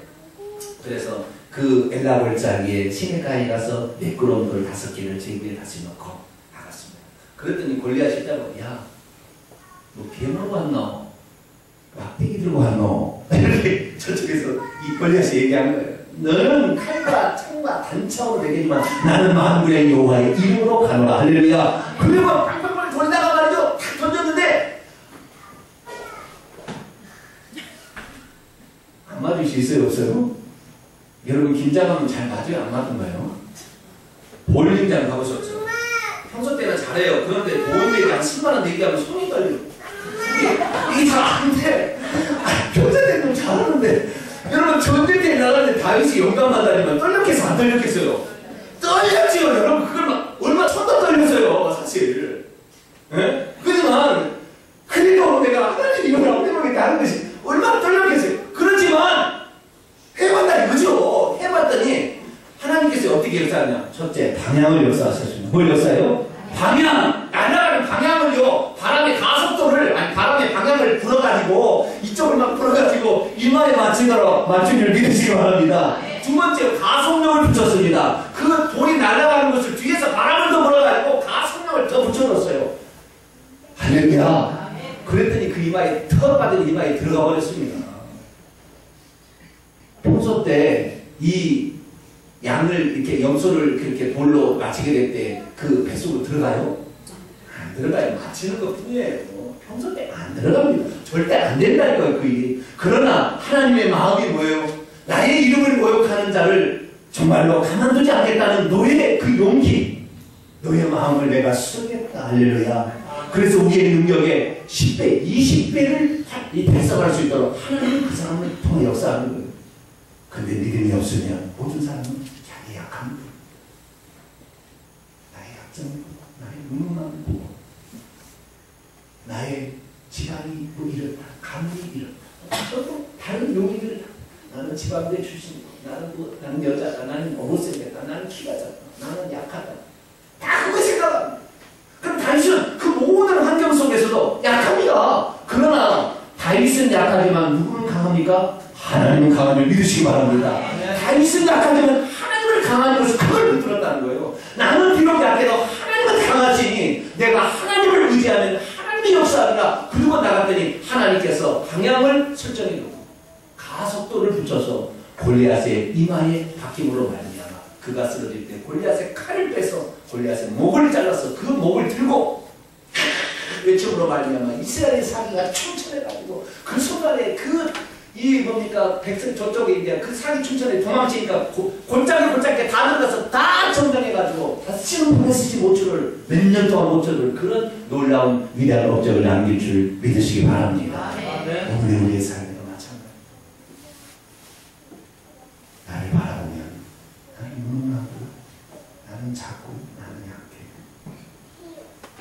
그래서 그 엘라 골짜기에 시내가에 가서 매끄러운 돌 5개를 제 입에 다시 넣고 나갔습니다. 그랬더니 골리앗이 있다고, 야, 너 괴물로 왔노? 막대기 들고 왔노? 이렇게 저쪽에서 이 골리앗이 얘기한 거예요. 너는 칼과 창과 단창으로 되겠지만 나는 만군의 여호와의 이름으로 가노라. 할렐루야. 그리고 빵빵빵 돌다가 말이죠. 탁 던졌는데 안 맞을 수 있어요, 없어요? 여러분 긴장하면 잘 맞아요, 안 맞는가요? 볼링장 가보셨죠? 평소 때는 잘해요. 그런데 보험료가 한 10만원 얘기하면 손이 떨려요. 이게 잘 안 돼. 평소 때는 잘하는데 여러분 전쟁 때 나가는데 다윗이 용감하다니만 떨렸겠어, 안 떨렸겠어요? 떨렸지요. 여러분 그걸 막 얼마 천도 떨렸어요, 사실. 예? 그렇지만 그래도 내가 하나님 이걸 안 해보겠다 하는 것이 얼마나 떨렸겠어요. 그렇지만 해봤다 이거죠. 해봤더니 하나님께서 어떻게 역사하냐. 첫째, 방향을 역사하셨습니다. 뭘 역사해요? 방향! 날아가는 방향을요, 바람의 가속도를, 아니 바람의 방향을 불어가지고 이쪽을 막 불어가지고 이마에 맞추기를 믿으시기 바랍니다. 두 번째, 가속력을 붙였습니다. 그 돌이 날아가는 것을 뒤에서 바람을 더 불어가지고 가속력을 더 붙여줬어요. 할렐루야. 그랬더니 그 이마에, 턱 빠진 이마에 들어가 버렸습니다. 평소 때 이 양을 이렇게 염소를 이렇게 돌로 맞추게 될 때 그 뱃속으로 들어가요? 안 들어가요. 맞추는 것 뿐이에요. 평소 때 안 들어갑니다. 절대 안 된다니까요, 그 일이. 그러나 하나님의 마음이 뭐예요? 나의 이름을 모욕하는 자를 정말로 가만두지 않겠다는 너의 그 용기, 너의 마음을 내가 쓰겠다. 할렐루야. 그래서 우리의 능력에 10배, 20배를 달성할 수 있도록 하나님은 그 사람을 통해 역사하는 거예요. 근데 믿음이 없으면 모든 사람은 자기 약함, 나의 약점, 나의 무능함 보고, 나의 지방이 뭐 이렇다, 감이 이렇다, 다른 용의들, 나는 지방대 출신이고, 나는 여자다, 나는 못생겼다, 나는 키가 작다, 나는 약하다, 다 그거 생각합니다. 그럼 다윗은 그 모든 환경 속에서도 약합니다. 그러나 다윗은 약하지만 누구는 강합니까? 하나님은 강함을 믿으시기 바랍니다. 다윗은 약하지만 하나님을 강한 것을 그걸 붙들었다는 거예요. 나는 비록 약해도 하나님은 강하시니 내가 하나님을 의지하면 하나님의 역사하리라. 그리고 나갔더니 하나님께서 방향을 설정해놓고 가속도를 붙여서 골리앗의 이마에 박힘으로 말미암아 그가 쓰러질 때 골리앗의 칼을 빼서 골리앗의 목을 잘라서 그 목을 들고 외침으로 말미암아 이스라엘의 사기가 충천해가지고 그 순간에 이 뭡니까 백성 저쪽에 이제 그 사기 춘천에 도망치니까 골짜기 다 들어가서 다 점령해가지고 다시는 보내시지 못줄을 몇 년 동안 못줄을 그런 놀라운 위대한 업적을 남길 줄 믿으시기 바랍니다. 우리의 삶에도 마찬가지. 나를 바라보면 나는 무능하고 나는 작고 나는 약해.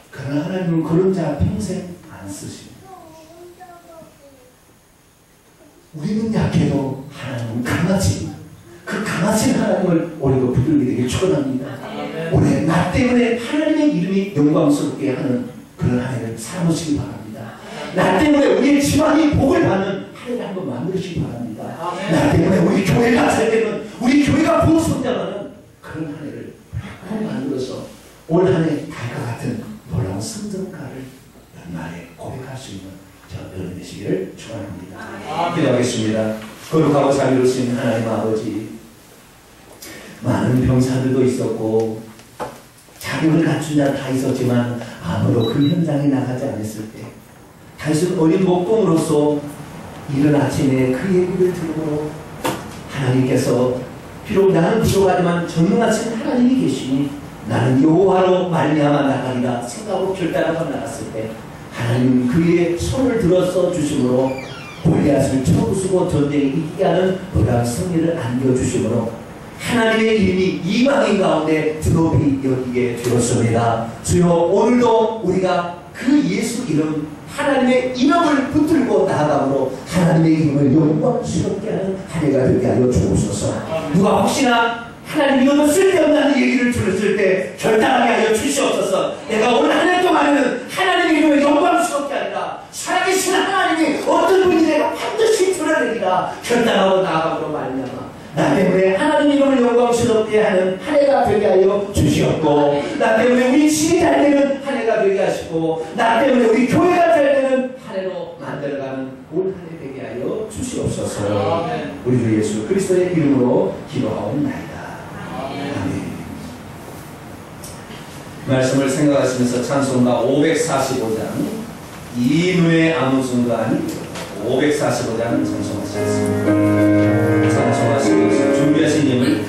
그러나 하나님은 그런 자 평생 안 쓰십니다. 우리는 약해도 하나님은 강하십니다. 그 강하신 하나님을 우리도 붙들게 되길 축원합니다. 올해 나 때문에 하나님의 이름이 영광스럽게 하는 그런 한 해를 살아보시기 바랍니다. 나 때문에 우리의 집안이 복을 받는 한 해를 한번 만드시기 바랍니다. 나 때문에 우리 교회가 잘 되는, 우리 교회가 부흥 성장하는 그런 한 해를 한번 만들어서 올 한 해 달과 같은 놀라운 성장가를 연말에 고백할 수 있는 저 여러분 되시기를 축원합니다. 기도하겠습니다. 거룩하고 자비로우신 하나님 아버지, 많은 병사들도 있었고 자격을 갖춘 자 다 있었지만 아무도 그 현장에 나가지 않았을 때 단순 어린 목동으로서 이른 아침에 그 얘기를 들고 하나님께서 비록 나는 부족하지만 전능하신 하나님이 계시니 나는 여호와로 말미암아 나가리라 생각하고 결단하고 나갔을 때 하나님 그의 손을 들어서 주심으로 골리앗을 쳐부수고 전쟁에 이기게 하는 놀라운 승리를 안겨주심으로 하나님의 이름이 이방인 가운데 드높이 여기게 되었습니다. 주여, 오늘도 우리가 그 예수 이름, 하나님의 이름을 붙들고 나아감으로 하나님의 이름을 영광스럽게 하는 한 해가 되게 하여 주옵소서. 누가 혹시나 하나님 이름은 쓸데없는 얘기를 들었을 때 결단하게 하여 주시옵소서. 내가 오늘 한 해 동안에는 하나님의 이름을 영광스럽게 하리라, 살아계신 하나님이 어떤 분이 내가 반드시 드러내리라 결단하고 나아감으로 말미암아 나 때문에 하나님 이름을 영광스럽게 하는 한 해가 되게 하여 주시옵고, 나 때문에 우리 집이 잘 되는 한 해가 되게 하시고, 나 때문에 우리 교회가 잘 되는 한 해로 만들어가는 올 한 해 되게 하여 주시옵소서. 우리 주 예수 그리스도의 이름으로 기도하옵나이다. 아멘. 말씀을 생각하시면서 찬송가 545장 이누의 아무 순간이 545장 찬송하시겠습니다. 찬송하시면서 준비하신 힘을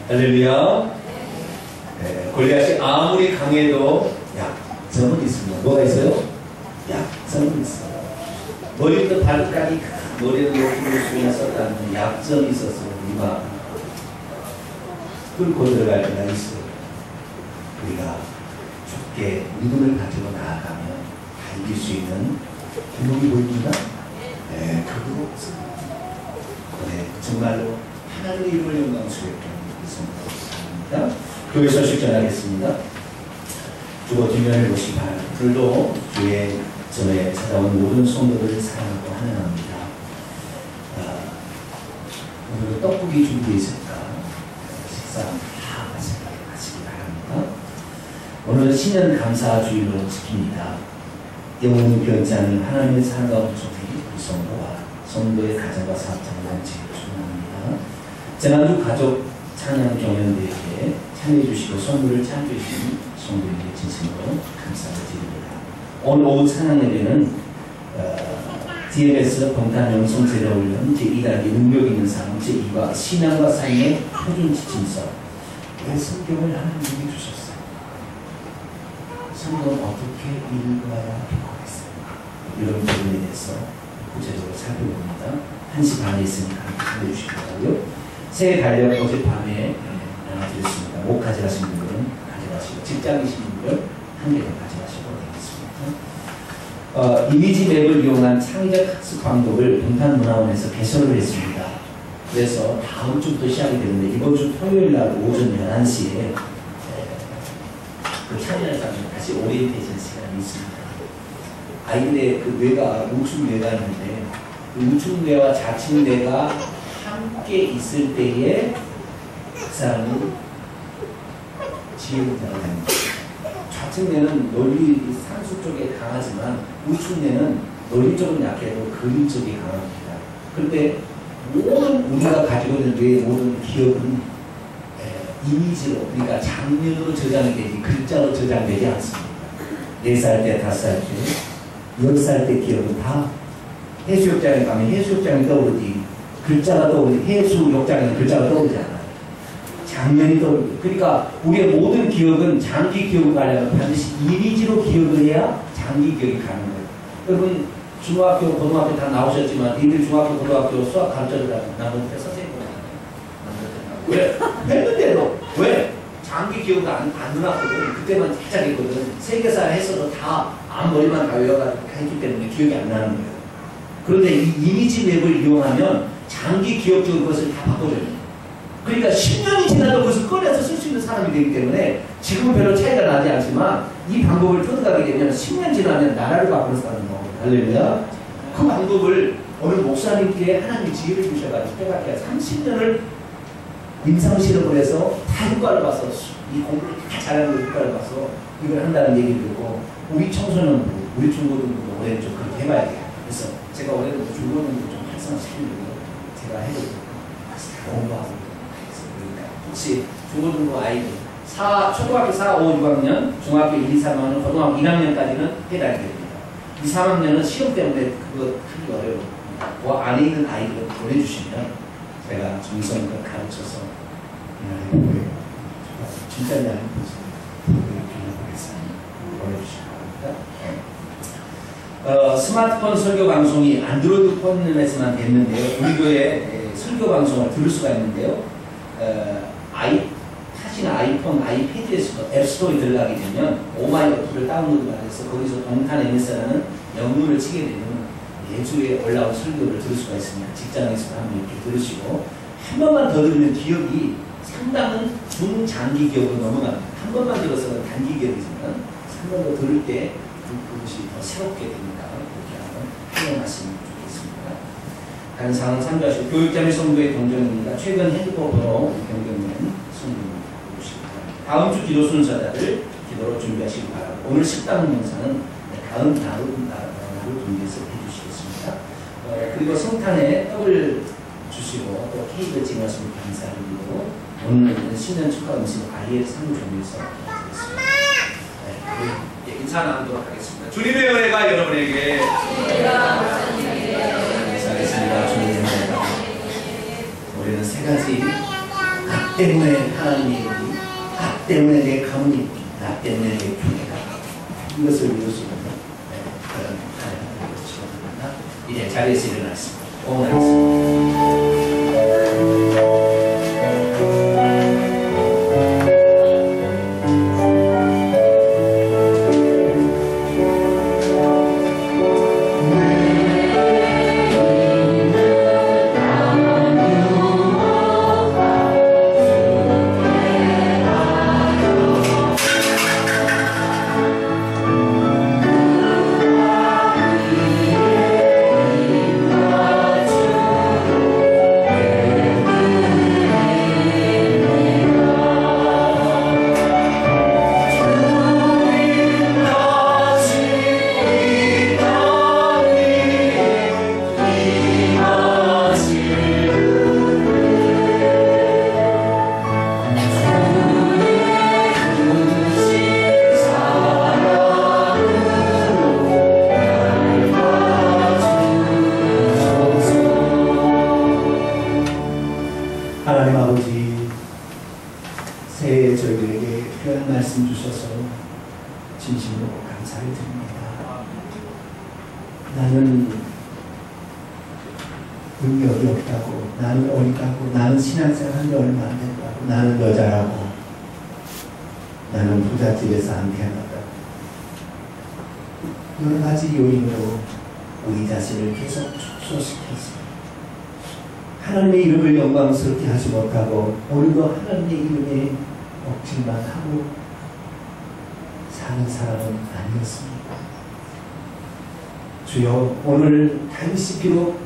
할렐루야. 골리앗이 아무리 강해도 약점은 있습니다. 뭐가 있어요? 약점은 있어요. 머리부터 발끝까지 머리를 높이고 숙였었다는 약점이 있었어요. 이마 끌고 들어갈 때가 있어요. 우리가 죽게 믿음을 가지고 나아가면 다 이길 수 있는 구멍이 보입니다. 그거 없습니다. 정말로 하나님의 이름을 영광스럽게 있습니다. 교회 소식 전하겠습니다. 주보 뒷면을 보시기 바랍니다. 오늘도 주의 전에 찾아온 모든 성도들을 사랑하고 환영합니다. 오늘도 떡국이 준비되어 있으니까 식사 다 마시기 바랍니다. 오늘은 신년 감사 주일로 지킵니다. 영원히 변치 않는 하나님의 사랑과 조성이 우리 성도와 성도의 가정과 사업 장단체를 축원합니다. 지난주 가족 찬양 경연대회에 참여해주시고 선물을 참여해주신 성도님께 진심으로 감사를 드립니다. 오늘 오후 찬양 예배는 DMS 봉탄영성제도훈련 제2단계 능력 있는 삶 제2과 신앙과 삶의 표준 지침서 왜 성경을 하나님이 주셨어요? 성경을 어떻게 읽어야 필요하겠어요? 이런 부분에 대해서 구체적으로 살펴봅니다. 1시 반에 있으니까 함께 해주시기 바라고요. 새해 달력 어젯밤에 나눠드렸습니다. 못 가져가신 분들은 가져가시고 직장이신 분들 한 개 더 가져가시고 되겠습니다. 이미지 맵을 이용한 창의적 학습 방법을 봉탄문화원에서 개설을 했습니다. 그래서 다음 주부터 시작이 되는데 이번 주 토요일 날 오전 11시에 그 창의학장에 다시 오리엔테이션 시간이 있습니다. 아이들의 그 뇌가 우측뇌가 있는데 우측뇌와 좌측뇌가 함께 있을 때에 학사는 지혜부터가 됩니다. 좌측뇌는 논리 상수 쪽에 강하지만 우측뇌는 논리 쪽은 약해도 그림 쪽이 강합니다. 그런데 모든 우리가 가지고 있는 뇌의 모든 기억은 이미지로, 그러니까 장면으로 저장이 되지 글자로 저장되지 않습니다. 4살 때, 5살 때, 10살 때 기억은 다 해수욕장에 가면 해수욕장이 떠오르지 글자가 떠오르지 해수욕장에는 글자가 떠오르지 않아요. 장면이 떠오르지. 그러니까 우리의 모든 기억은 장기 기억을 가려면 반드시 이미지로 기억을 해야 장기 기억이 가는 거예요. 여러분 중학교, 고등학교 다 나오셨지만 니들 중학교, 고등학교 수학 가르쳐주라고 나는 때 선생님 왜? 했는데도 왜? 장기 기억도 안 늘었거든. 그때만 살짝 했거든. 세계사 했어도 다 머리만 다 외워가지고 다 했기 때문에 기억이 안 나는 거예요. 그런데 이 이미지 맵을 이용하면 장기 기억적인 것을 다 바꿔줘요. 그러니까 10년이 지나도 그것을 꺼내서 쓸 수 있는 사람이 되기 때문에 지금은 별로 차이가 나지 않지만 이 방법을 뜯어가게 되면 10년 지나면 나라를 바꾸는 사람이 나오거든요. 할렐루야. 그 방법을 어느 목사님께 하나님 지혜를 주셔가지고 생각해야 30년을 임상실험을 해서 다 효과를 봐서 이 공부를 다 잘하는 효과를 봐서 이걸 한다는 얘기를 듣고 우리 청소년부, 우리 중고등부도 올해는 좀 그렇게 해봐야 돼요. 그래서 제가 올해는 중고등부 좀 활성화시키려고 제가 해보고 공부하고 그러니까 혹시 중고등부 아이들 초등학교 4, 5, 6학년, 중학교 1, 2, 3학년, 고등학교 1학년까지는 해당이 됩니다. 2, 3학년은 시험 때문에 그거 하기 어려워요. 그 안에 있는 아이들 보내주시면 제가 정성껏 가르쳐서 보여요. 진짜 잘 보내주시기 바랍니다. 스마트폰 설교 방송이 안드로이드 폰에서만 됐는데요. 우리 교회 설교 방송을 들을 수가 있는데요. 타시나 아이폰, 아이패드에서도 앱스토어에 들어가게 되면 오마이 어플을 다운로드를 해서 거기서 동탄 MS라는 영문을 치게 되면 매주에 올라온 설교를 들을 수가 있습니다. 직장에서도 한번 이렇게 들으시고 한 번만 더 들으면 기억이 상당한 중장기 기억으로 넘어갑니다. 한 번만 들어서는 단기 기억이지만 한 번 더 들을 때 그것이 더 새롭게 됩니다. 그렇게 한번 활용하시면 좋겠습니다. 다른 상황 참조하시고 교육자 및 성도의 동정입니다. 최근 핸드폰으로 변경된 성도입니다. 다음 주 기도 순서자를 기도로 준비하시기 바랍니다. 오늘 식당 영상은 다음 날을 준비해서 해주시겠습니다. 그리고 성탄에 떡을 주시고 또 케이크를 지나시면 감사드리고 오늘은 신년 축하 음식 아이의 상을 준비해서 드리겠습니다. 네, 인사 나누도록 하겠습니다. 주님의 은혜가 여러분에게 감사하겠습니다. 주님의 은혜가 우리는 세 가지 나 때문에 하나님이 나 때문에 내 가문이 나 때문에 내 교회가 이것을 이룰 수 있는 그런 하나님을 축원합니다. 이제 자리에서 일어났습니다. 응원하겠습니다. 말씀 주셔서 진심으로 감사를 드립니다. 나는 능력이 없다고, 나는 어리다고, 나는 신앙생활 한 지 얼마 안 됐다고, 나는 여자라고, 나는 부잣집에서 안 태어났다고, 여러 가지 요인으로 우리 자신을 계속 축소시켜서 하나님의 이름을 영광스럽게 하지 못하고 오늘도 하나님의 이름에 먹칠만 하고 사는 사람은 아니었습니다. 주여, 오늘 당시 비록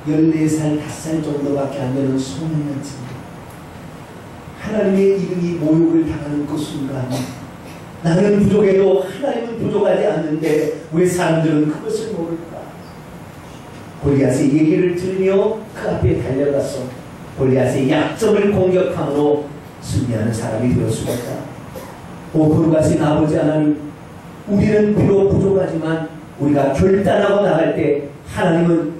14살, 5살 정도밖에 안 되는 소년이었지만 하나님의 이름이 모욕을 당하는 그 순간 나는 부족해도 하나님은 부족하지 않는데 왜 사람들은 그것을 모를까? 골리앗의 얘기를 들으며 그 앞에 달려가서 골리앗의 약점을 공격함으로 승리하는 사람이 되었습니다. 오 거룩하신 아버지 하나님, 우리는 비록 부족하지만 우리가 결단하고 나갈 때 하나님은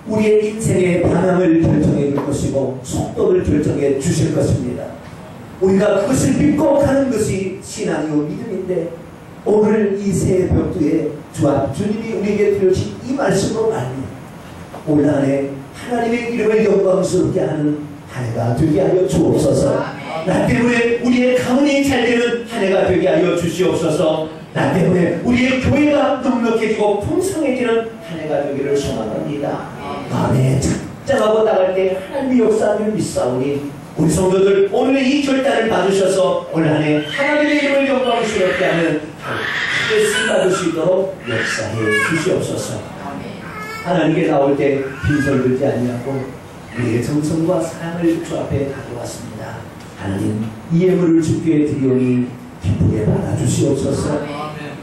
우리의 인생의 방향을 결정해 줄 것이고 속도를 결정해 주실 것입니다. 우리가 그것을 믿고 가는 것이 신앙이요 믿음인데 오늘 이 새벽도에 주님이 우리에게 들려주신 이 말씀으로 말미암아 올 한해 하나님의 이름을 영광스럽게 하는 한 해가 되게 하여 주옵소서. 나 때문에 우리의 가문이 잘 되는 한 해가 되게 하여 주시옵소서. 나 때문에 우리의 교회가 넉넉해지고 풍성해지는 한 해가 되기를 소망합니다. 마음에 착장하고 나갈 때 하나님의 역사를 믿사오니 우리 성도들 오늘 이 결단을 받으셔서 올 한 해 하나님의 이름을 영광스럽게 하는 크게 쓰임받을 수 있도록 역사해 주시옵소서. 하나님께 나올 때 빈손 들지 아니하고 우리의 정성과 사랑을 주 앞에 가져왔습니다. 하나님, 이 예물을 주께 드리오니 기쁘게 받아주시옵소서.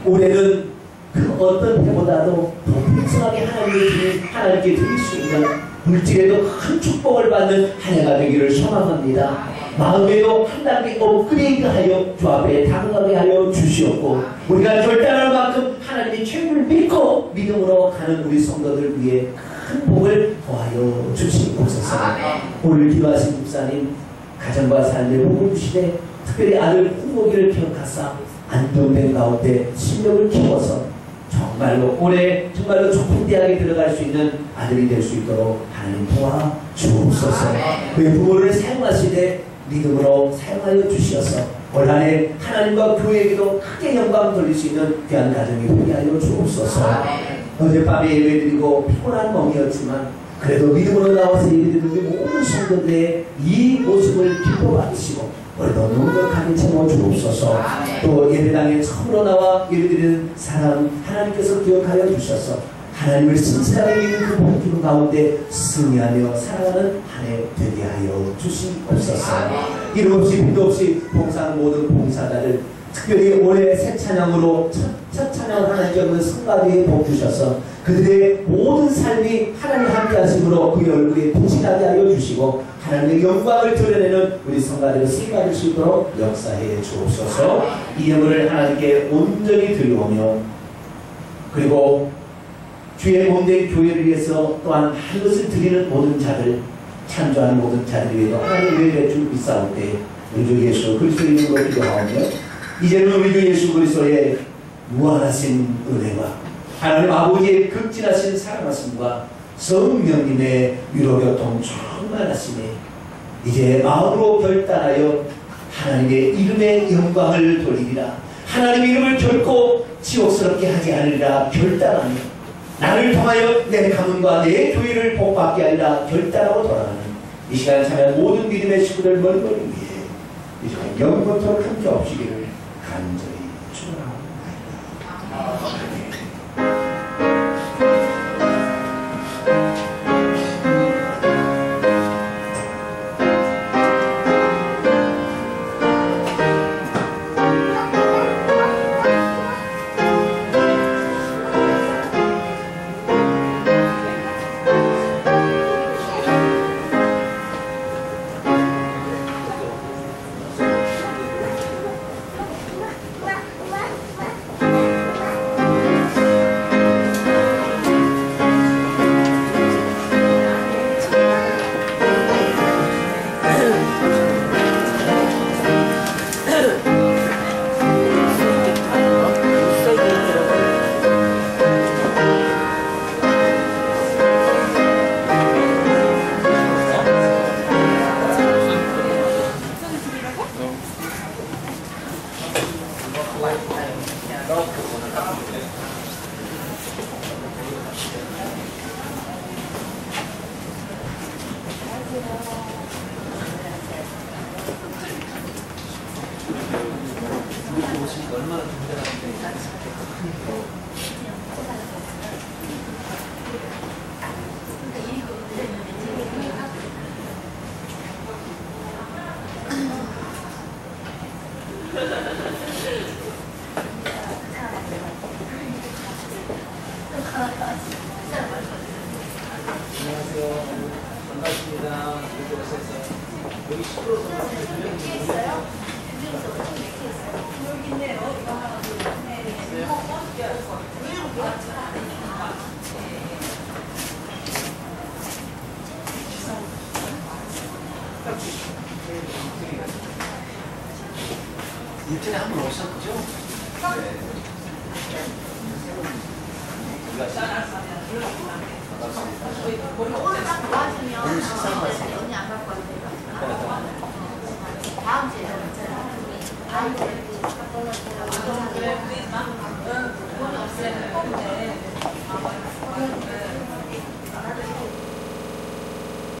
올해는 그 어떤 해보다도 더 풍성하게 하나님께 드릴 수 있는 물질에도 큰 축복을 받는 한 해가 되기를 소망합니다. 마음에도 한 단계 업그레이드하여 주 앞에 다가가게 하여 주시옵고 우리가 결단할 만큼 하나님의 최고를 믿고 믿음으로 가는 우리 성도들 위해 큰 복을 더하여 주시옵소서. 오늘 기도하신 목사님 가정과 삶의 복을 주시되 특별히 아들 홍목이를 기억하사 안정된 가운데 실력을 키워서 정말로 올해 정말로 좋은 대학에 들어갈 수 있는 아들이 될 수 있도록 하나님 도와 주옵소서. 그의 부모를 사용하시되 믿음으로 사용하여 주시어서 올 한 해 하나님과 교회에게도 크게 영광 돌릴 수 있는 귀한 가정이 되게 하여 주옵소서. 어젯밤에 예배드리고 피곤한 몸이었지만 그래도 믿음으로 나와서 예배드리는 모든 성도들의 이 모습을 기뻐 받으시고 오늘도 넉넉하게 채워 주옵소서. 또 예배당에 처음으로 나와 예배드리는 사람 하나님께서 기억하여 주셔서 하나님을 신실하게 믿는 그 복중 가운데 승리하며 살아가는 한 해 되게 하여 주시옵소서. 이름 없이 비도 없이 봉사하는 모든 봉사자들 특별히 올해 새 찬양으로 첫 찬양을 하나님께 얻는 성가대에 복 주셔서 그들의 모든 삶이 하나님 함께 하심으로 그의 얼굴에 빛이 나게 하여 주시고 하나님의 영광을 드러내는 우리 성가대로 쓰임받을 수 있도록 역사해 주옵소서. 이 예물을 하나님께 온전히 드리오며 그리고 주의 몸된 교회를 위해서 또한 한 것을 드리는 모든 자들 찬조하는 모든 자들 위에도 하나님 은혜를 줄 믿사올 때 우리 주 예수 그리스도의 이름으로 기도하오며 이제는 우리 주 예수 그리스도의 무한하신 은혜와 하나님 아버지의 극진하신 사랑하심과 성령님의 위로교통 충만하심에 이제 마음으로 결단하여 하나님의 이름의 영광을 돌리리라. 하나님의 이름을 결코 지옥스럽게 하지 않으리라 결단하며 나를 통하여 내 가문과 내 교회를 복받게 하리라 결단하고 돌아가는 이 시간에 참여한 모든 믿음의 식구들 멀리 위해 이 시간 영원토록 함께 없으기를 간절히 축원합니다. 얼마나 힘들었는데. 안녕하세요. 반갑습니다. 이렇게 오셔서 여기 시끄러워서 몇 있어요? 여기 있네요. 이거 하나 일전에 한 번 오셨죠? 네. 오늘 딱 도와주면 오늘 식사만 하세요? 언니 안 갖고 왔어요. 다음 주에 다음 주에